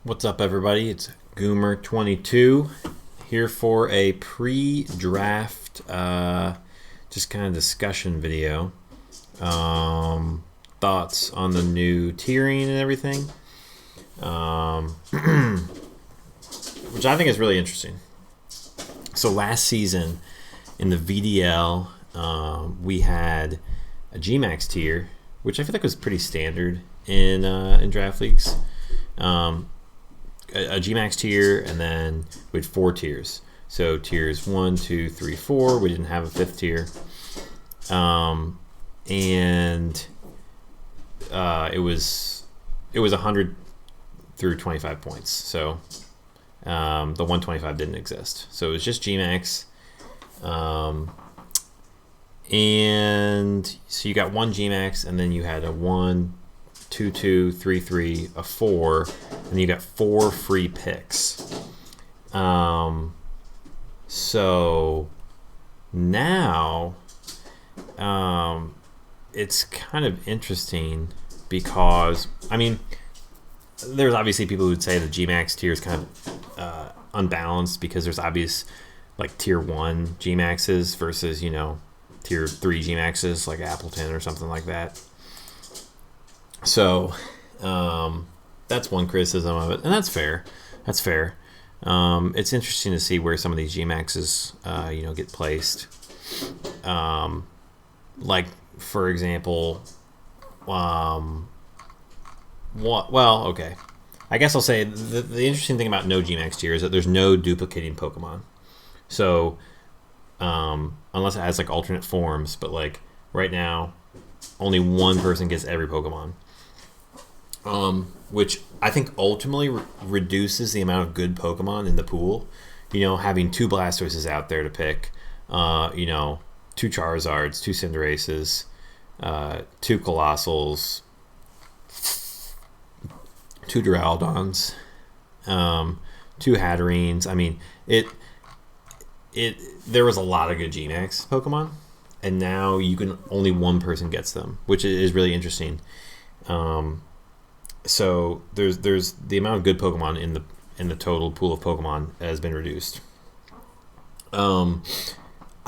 What's up, everybody? It's Goomer22 here for a pre-draft, just kind of discussion video. Thoughts on the new tiering and everything, which I think is really interesting. So last season in the VDL, we had a GMAX tier, which I feel like was pretty standard in draft leagues. A GMAX tier, and then we had 4 tiers. So tiers 1, 2, 3, 4. We didn't have a 5th tier, and it was 100 through 25 points. So the 125 didn't exist. So it was just GMAX. And so you got 1 GMAX, and then you had a 1, 2, 2, 3, 3, a 4, and you got 4 free picks. So now it's kind of interesting because, I mean, there's obviously people who would say the GMAX tier is kind of unbalanced because there's obvious like tier 1 GMAXs versus, tier 3 GMAXs like Appleton or something like that. So that's one criticism of it, and that's fair. That's fair. It's interesting to see where some of these GMAXs, get placed. Like, for example, okay. I guess I'll say the interesting thing about no GMAX tier is that there's no duplicating Pokemon. So, unless it has like alternate forms, but like right now, only one person gets every Pokemon. Which I think ultimately reduces the amount of good Pokemon in the pool. Having 2 Blastoses out there to pick, 2 Charizards, 2 Cinderaces, 2 Colossals, 2 Duraludons, 2 Hatterenes. I mean, there was a lot of good GMAX Pokemon, and now only one person gets them, which is really interesting. So there's the amount of good Pokemon in the total pool of Pokemon has been reduced. I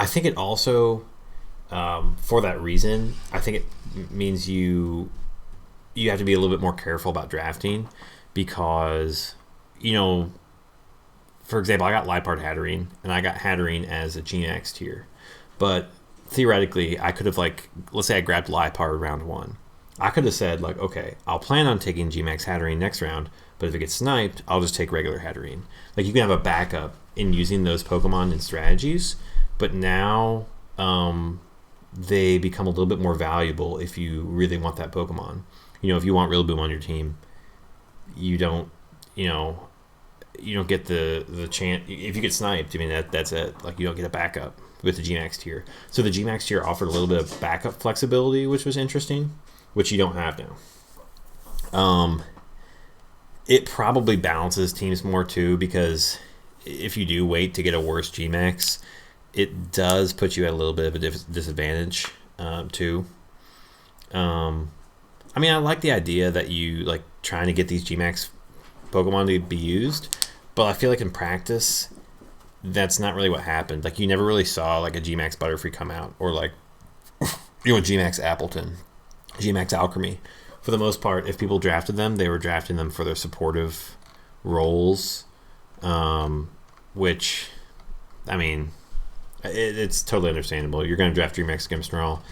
think it also, for that reason, I think it means you have to be a little bit more careful about drafting because, for example, I got Liepard Hatterene, and I got Hatterene as a GMAX tier. But theoretically, I could have, let's say I grabbed Liepard round 1. I could have said, okay, I'll plan on taking GMAX Hatterene next round, but if it gets sniped, I'll just take regular Hatterene. You can have a backup in using those Pokemon and strategies, but now they become a little bit more valuable if you really want that Pokemon. If you want Rillaboom on your team, you don't get the chance. If you get sniped, that's it. You don't get a backup with the GMAX tier. So the GMAX tier offered a little bit of backup flexibility, which was interesting, which you don't have now. It probably balances teams more too, because if you do wait to get a worse GMAX, it does put you at a little bit of a disadvantage too. I like the idea that you trying to get these GMAX Pokemon to be used, but I feel like in practice, that's not really what happened. You never really saw a GMAX Butterfree come out, or GMAX Appleton, GMAX Alchemy. For the most part, if people drafted them, they were drafting them for their supportive roles, which, it's totally understandable. You're going to draft GMAX Grimmsnarl.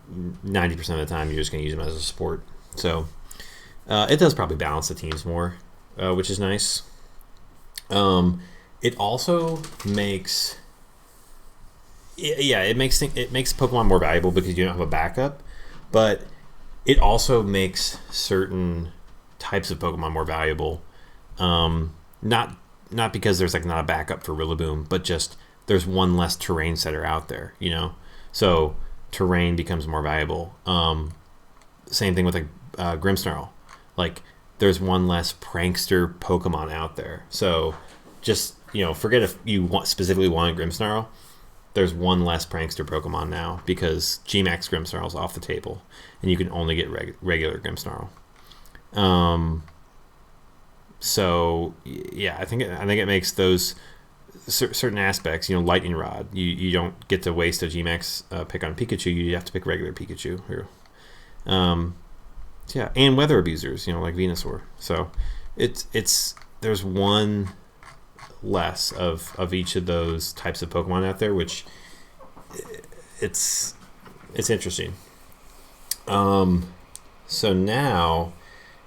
90% of the time, you're just going to use them as a support. So it does probably balance the teams more, which is nice. It also makes it makes Pokemon more valuable because you don't have a backup, but it also makes certain types of Pokemon more valuable. Not because there's not a backup for Rillaboom, but just there's one less terrain setter out there, So terrain becomes more valuable. Same thing with Grimmsnarl. There's one less prankster Pokemon out there. So just, forget if you specifically wanted Grimmsnarl. There's one less prankster Pokemon now because GMAX Grimmsnarl is off the table, and you can only get regular Grimmsnarl. So yeah, I think it makes those certain aspects, lightning rod. You don't get to waste a GMAX pick on Pikachu. You have to pick regular Pikachu here. Yeah, and weather abusers, like Venusaur. So it's there's one less of each of those types of Pokemon out there, which it's interesting. So now,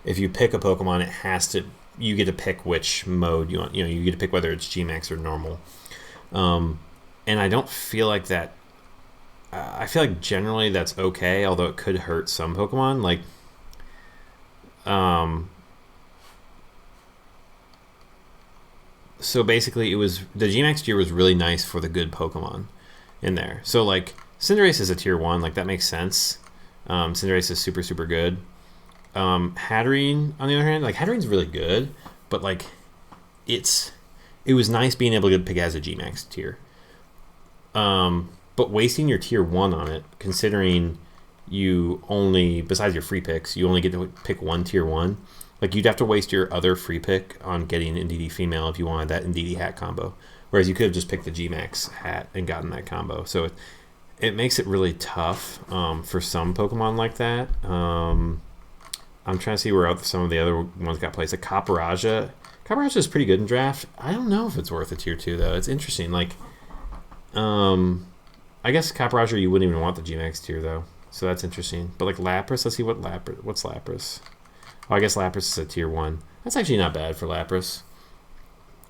if you pick a Pokemon, you get to pick which mode you want. You get to pick whether it's GMAX or normal. And I don't feel like that. I feel like generally that's okay, although it could hurt some Pokemon. Like, so basically, the GMAX tier was really nice for the good Pokemon in there. So like, Cinderace is a tier 1, like that makes sense. Cinderace is super, super good. Hatterene, on the other hand, like Hatterene's really good, but like it was nice being able to pick as a GMAX tier. But wasting your tier 1 on it, considering you only, besides your free picks, you only get to pick one tier 1. Like, you'd have to waste your other free pick on getting Indeedee female if you wanted that Indeedee hat combo. Whereas you could have just picked the GMAX hat and gotten that combo. So it makes it really tough for some Pokemon like that. I'm trying to see where some of the other ones got placed. Like Caparaja. Caparaja is pretty good in draft. I don't know if it's worth a tier 2, though. It's interesting. Like, I guess Caparaja, you wouldn't even want the GMAX tier, though. So that's interesting. But like Lapras, let's see what's Lapras. Oh, I guess Lapras is a tier 1. That's actually not bad for Lapras.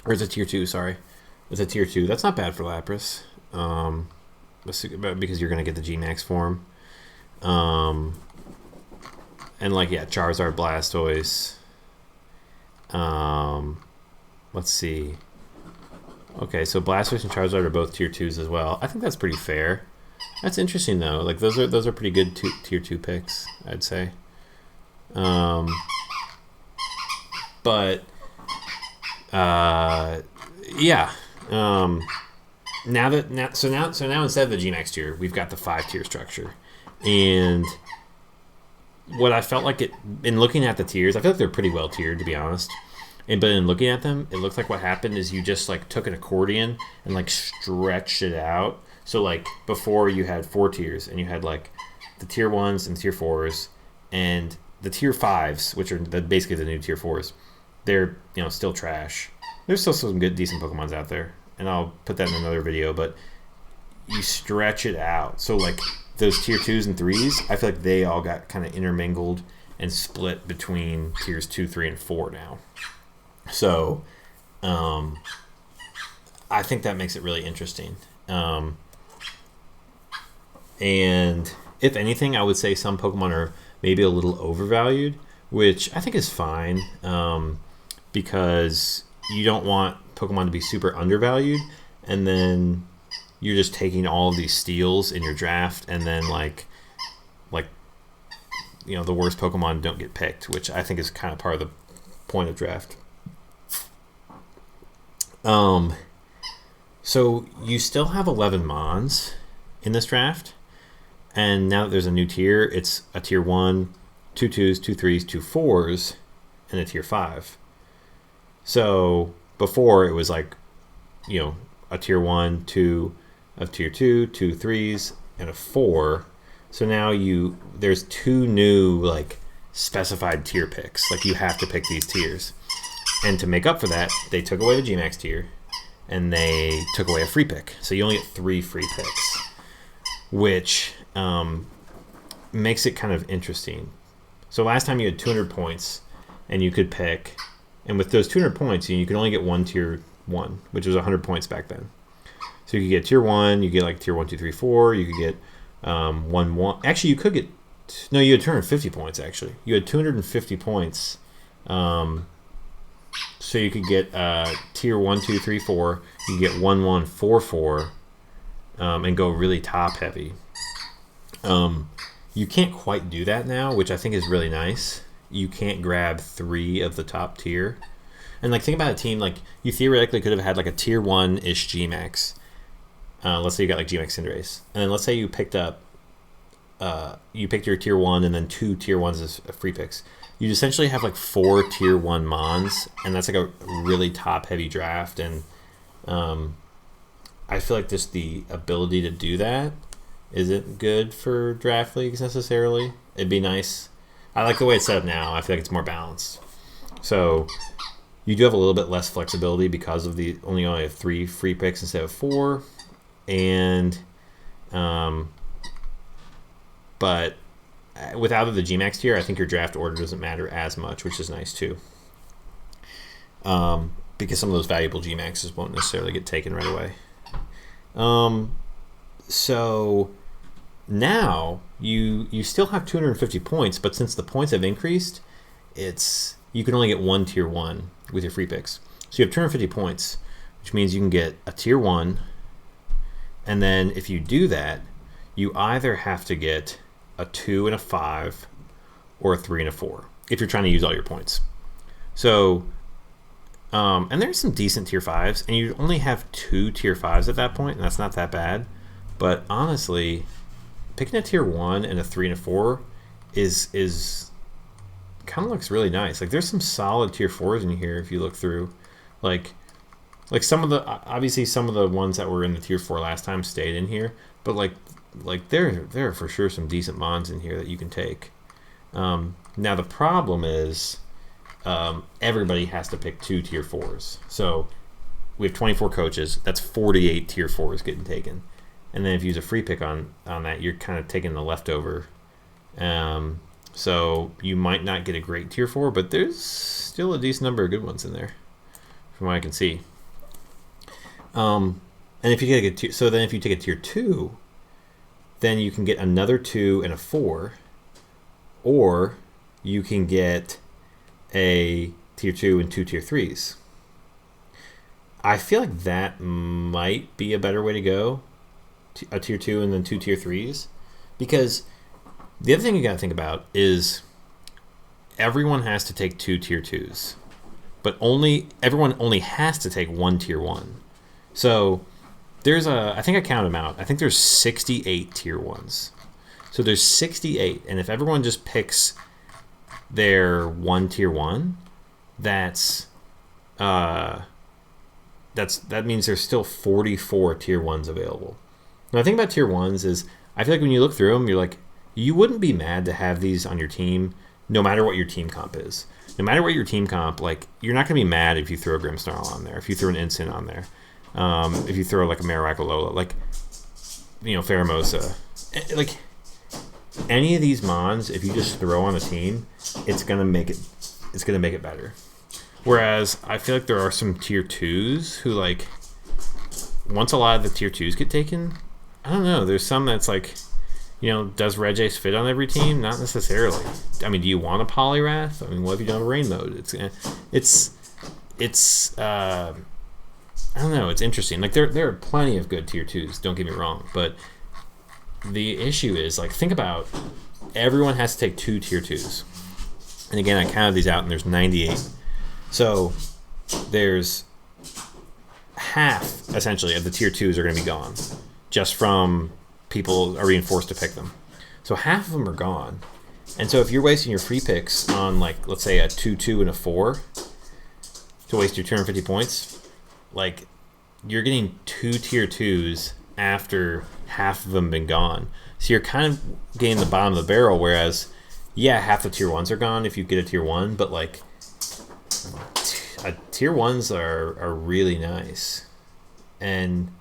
Or it's a tier 2, sorry. It's a tier 2. That's not bad for Lapras. Because you're going to get the GMAX form. And like, yeah, Charizard, Blastoise. Let's see. Okay, so Blastoise and Charizard are both tier 2s as well. I think that's pretty fair. That's interesting though. Like those are pretty good tier 2 picks, I'd say. But yeah. Now instead of the GMAX tier, we've got the 5-tier structure. And what I felt like in looking at the tiers, I feel like they're pretty well tiered, to be honest. But in looking at them, it looked like what happened is you just like took an accordion and like stretched it out. So like before you had 4 tiers, and you had like the tier 1s and tier 4s, and the tier 5s, which are basically the new tier 4s. They're still trash. There's still some good decent Pokemons out there, and I'll put that in another video. But you stretch it out, so like those tier 2s and 3s, I feel like they all got kind of intermingled and split between tiers 2, 3, and 4 now. So, I think that makes it really interesting. And if anything, I would say some Pokemon are maybe a little overvalued, which I think is fine, because you don't want Pokemon to be super undervalued, and then you're just taking all of these steals in your draft, and then like the worst Pokemon don't get picked, which I think is kind of part of the point of draft. So you still have 11 Mons in this draft, and now that there's a new tier, it's a tier 1, 2 2s, 2 3s, 2 4s, and a tier 5. So before it was like, a tier 1, 2, a tier 2, 2 3s, and a 4. So now there's 2 new like specified tier picks. Like you have to pick these tiers. And to make up for that, they took away the GMAX tier, and they took away a free pick. So you only get 3 free picks, which makes it kind of interesting. So last time you had 200 points, and you could pick, and with those 200 points, you could only get one tier 1, which was 100 points back then. So you could get tier 1, you get like tier 1, 2, 3, 4, you could get 1, 1. Actually, you could get, no, you had 250 points, actually. You had 250 points. So you could get tier 1, 2, 3, 4. You could get 1, 1, 4, 4, and go really top heavy. You can't quite do that now, which I think is really nice. You can't grab 3 of the top tier. And like, think about a team, like you theoretically could have had like a tier 1-ish GMAX. Let's say you got like GMAX Cinderace, and then let's say you picked up, you picked your tier 1 and then 2 tier 1s as free picks. you essentially have like 4 tier 1 mons, and that's like a really top heavy draft. And I feel like just the ability to do that isn't good for draft leagues necessarily. It'd be nice. I like the way it's set up now. I feel like it's more balanced. So you do have a little bit less flexibility because of the only have 3 free picks instead of 4, and but without the GMAX tier, I think your draft order doesn't matter as much, which is nice too. Because some of those valuable GMAXs won't necessarily get taken right away. So now you still have 250 points, but since the points have increased, you can only get 1 tier 1 with your free picks. So you have 250 points, which means you can get a tier 1, and then if you do that, you either have to get a 2 and a 5 or a 3 and a 4 if you're trying to use all your points. So and there's some decent tier 5s, and you only have 2 tier 5s at that point, and that's not that bad. But honestly, picking a tier 1 and a 3 and a 4 is kind of looks really nice. Like there's some solid tier 4s in here if you look through. Like some of the, obviously some of the ones that were in the tier 4 last time stayed in here, but like there are for sure some decent mons in here that you can take. Now the problem is everybody has to pick 2 tier 4s. So we have 24 coaches. That's 48 tier 4s getting taken. And then if you use a free pick on that, you're kind of taking the leftover. So you might not get a great tier 4, but there's still a decent number of good ones in there, from what I can see. And if you get a tier, so then if you take a tier 2, then you can get another 2 and a 4, or you can get a tier 2 and 2 tier 3s. I feel like that might be a better way to go, a tier 2 and then 2 tier 3s, because the other thing you got to think about is everyone has to take 2 tier 2s, but everyone only has to take 1 tier 1. So there's I think I counted them out. I think there's 68 tier 1s. So there's 68, and if everyone just picks their 1 tier 1, that means there's still 44 tier 1s available. Now the thing about tier 1s is I feel like when you look through them, you're like, you wouldn't be mad to have these on your team no matter what your team comp is. No matter what your team comp, like, you're not going to be mad if you throw a Grimsnarl on there, if you throw an Instant on there, if you throw like a Marowak-a-Lola, like, Pheromosa. Like, any of these mons, if you just throw on the team, it's gonna make it better. Whereas I feel like there are some tier 2s who, like, once a lot of the tier 2s get taken, I don't know, there's some that's like, does Regice fit on every team? Not necessarily. I mean, do you want a Poliwrath? I mean, what if you don't have a rain mode? It's I don't know, it's interesting. Like, there are plenty of good tier 2s, don't get me wrong, but the issue is, like, think about everyone has to take 2 tier 2s. And again, I counted these out, and there's 98. So there's half, essentially, of the tier 2s are going to be gone, just from people are being forced to pick them. So half of them are gone. And so if you're wasting your free picks on, like, let's say a 2-2 and a 4 to waste your 250 points, like, you're getting 2 tier 2s after half of them been gone. So you're kind of getting the bottom of the barrel, whereas, yeah, half the tier 1s are gone if you get a tier 1, but, like, tier 1s are really nice. And,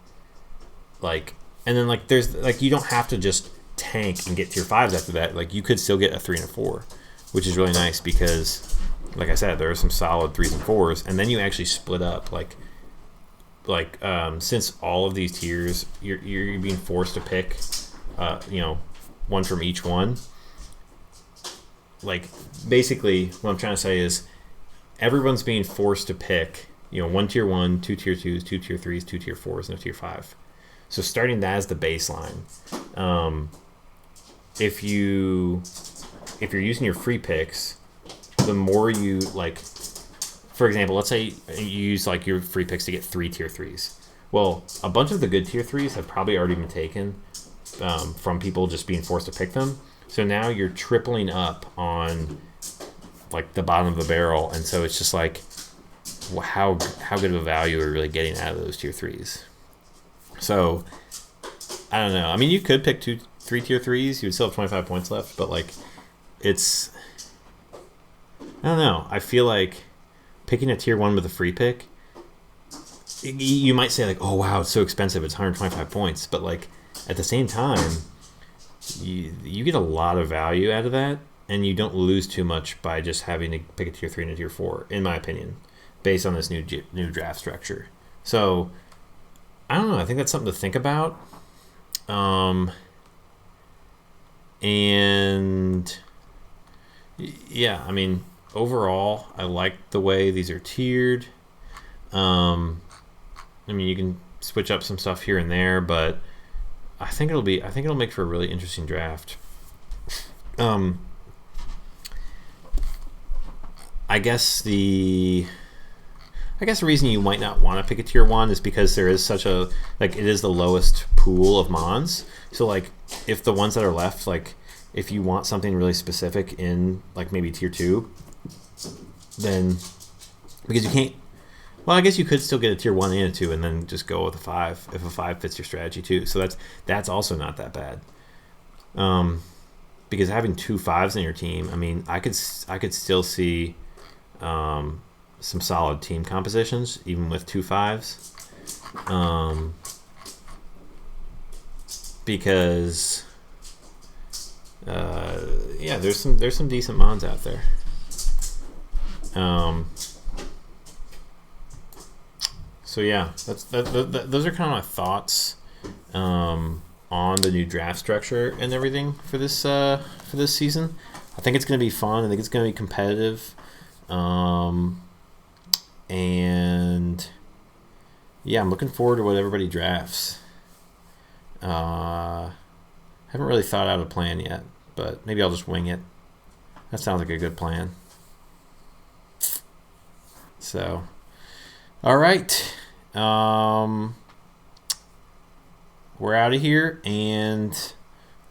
like, and then, like, there's, like, you don't have to just tank and get tier 5s after that. Like, you could still get a 3 and a 4, which is really nice because, like I said, there are some solid 3s and 4s, and then you actually split up, like since all of these tiers, you're being forced to pick, one from each one. Like, basically, what I'm trying to say is everyone's being forced to pick, 1 tier 1, 2 tier 2s, 2 tier 3s, 2 tier 4s, and a tier 5. So starting that as the baseline. If you're using your free picks, the more you, like, for example, let's say you use, like, your free picks to get 3 tier 3s. Well, a bunch of the good tier 3s have probably already been taken from people just being forced to pick them. So now you're tripling up on like the bottom of the barrel, and so it's just like how good of a value are we really getting out of those tier 3s? So I don't know. I mean, you could pick 3 tier 3s. You would still have 25 points left, but like it's, I don't know. I feel like picking a tier 1 with a free pick, you might say like, oh wow, it's so expensive. It's 125 points, but like at the same time, you get a lot of value out of that, and you don't lose too much by just having to pick a tier 3 and a tier 4, in my opinion, based on this new draft structure. So I don't know. I think that's something to think about. And yeah, I mean, overall, I like the way these are tiered. I mean, you can switch up some stuff here and there, but I think it'll make for a really interesting draft. I guess the reason you might not want to pick a tier 1 is because there is such a, like, it is the lowest pool of mons. So like if the ones that are left, like if you want something really specific in like maybe tier 2, then because you can't, well, I guess you could still get a tier 1 and a 2 and then just go with a 5 if a 5 fits your strategy too. So that's also not that bad. Because having 2 5s in your team, I mean, I could still see some solid team compositions even with 2 5s. Because yeah, there's some decent mons out there. So yeah, those are kind of my thoughts on the new draft structure and everything for this season. I think it's going to be fun. I think it's going to be competitive, and yeah, I'm looking forward to what everybody drafts. Haven't really thought out a plan yet, but maybe I'll just wing it. That sounds like a good plan. So, all right. We're out of here, and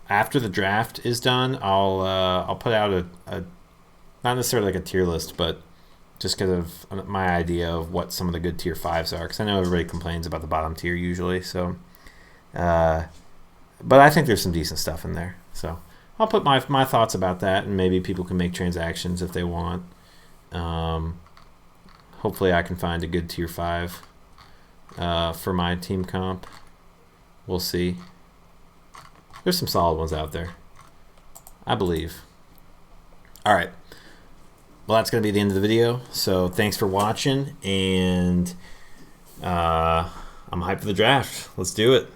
after the draft is done, I'll put out a not necessarily like a tier list, but just because of my idea of what some of the good tier 5s are, because I know everybody complains about the bottom tier usually. So, but I think there's some decent stuff in there. So I'll put my thoughts about that, and maybe people can make transactions if they want. Hopefully I can find a good tier 5 for my team comp. We'll see. There's some solid ones out there, I believe. All right. Well, that's going to be the end of the video. So thanks for watching, and I'm hyped for the draft. Let's do it.